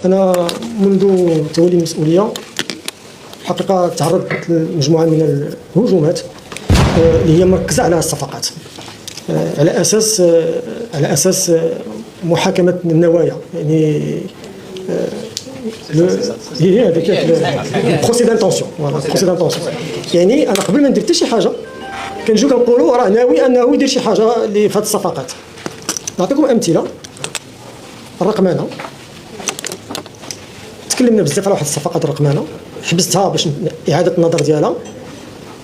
أنا منذ تولي المسؤولية حقيقة تعرضت لمجموعة من الهجومات اللي هي مركزة على الصفقات على أساس محاكمة النوايا، يعني هي هذيك بروسي دانتونسيون. يعني أنا قبل ما ندير حتى شي حاجة كنجيو كنقولوا راه ناوي أنه يدير شي حاجة اللي في هذه الصفقات. نعطيكم أمثلة. الرقمنة، تكلمنا بزاف على واحد الصفقات الرقمنة، حبستها باش إعادة النظر ديالها.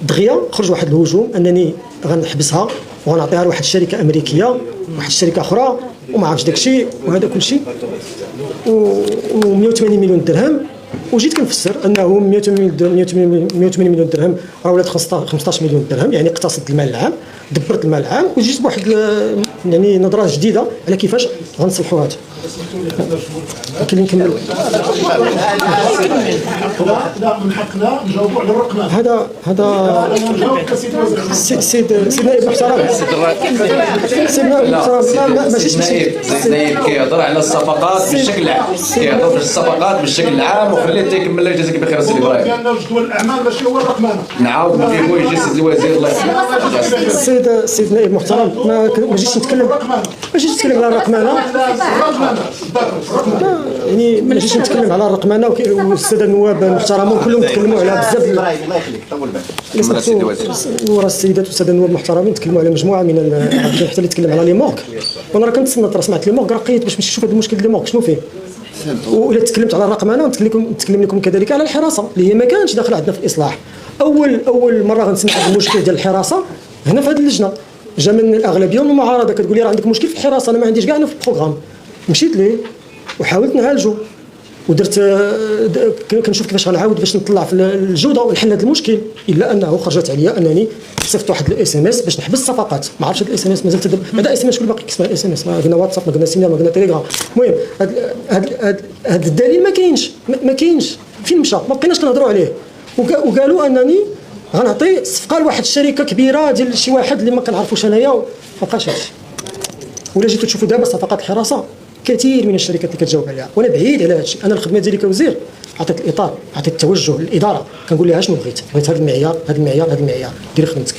دغيا خرج واحد الهجوم أنني غنحبسها وغنعطيها لواحد الشركة أمريكية واحد الشركة أخرى وما عرفتش داكشي وهذا كلشي و180 مليون درهم. وجيت كنفسر أنه 180 مليون درهم راه ولات 15 مليون درهم، يعني اقتصدت المال العام، دبرت المال العام، وجيت بواحد يعني نظرة جديدة على كيفاش غنصلحوا هذا. يمكن نكمل. من حقنا نجاوبوا على الرقم هذا سيدنا ابن محترم. سيدنا ابن محترم ماشي نائب كيهضر على الصفقات بالشكل العام، كيهضر في الصفقات بالشكل العام، وخليه تيكمل الله يجازيك بخير السيد ابراهيم. كان جدول الاعمال ماشي هو الرقمنه. نعاود نجيبو يجي السيد الوزير الله يحفظك. السيد نائب محترم ما جيتش نتكلم على الرقمنه، يعني ما جيتش نتكلم على الرقمنه، والساده النواب المحترمون كلهم تكلموا على بزاف. الله يخليك طول بالك. ورا السيدات والساده النواب المحترمين تكلموا على مجموعه من حتى اللي تكلم على لي مورك، وانا راه كنتسنى ترى سمعت لي مورك راه قيت باش نمشي نشوف هذا المشكل ديال مورك شنو فيه. وإلا تكلمت على الرقمنه نتكلم لكم كذلك على الحراسه اللي هي ما كانتش داخله عندنا في الاصلاح. اول مره غنسمع هذا المشكل ديال الحراسه هنا في هذه اللجنه، جا من الاغلبيه والمعارضه كتقول لي راه عندك مشكل في الحراسه. انا ما عنديش كاع في البروغرام، مشيت ليه وحاولت نعالجه ودرت كنشوف كيفاش غنعاود باش نطلع في الجوده ونحل هذا المشكل، الا انه خرجت عليا انني صيفط واحد الاس ام اس باش نحبس الصفقات. ما عرفتش هذا الاس ام اس مازال هذا اس ام اس كل باقي اسمه اس ام اس، ما قلنا واتساب، ما قلنا سينما، ما قلنا تيليجرام. المهم هذا الدليل ما كاينش فين مشى، ما بقيناش كنهضروا عليه. وقالوا انني غنعطي صفقه لواحد الشركه كبيره ديال شي واحد اللي ما كنعرفوش انايا، ما بقاش هادشي. ولا جيتوا تشوفوا دابا صفقات الحراسه كثير من الشركات اللي كتجاوب عليها، وانا بعيد على هادشي. انا الخدمه ديالي كوزير عطيت الاطار، عطيت التوجه للاداره، كنقول لها شنو بغيت هذا المعيار، ديري خدمتك.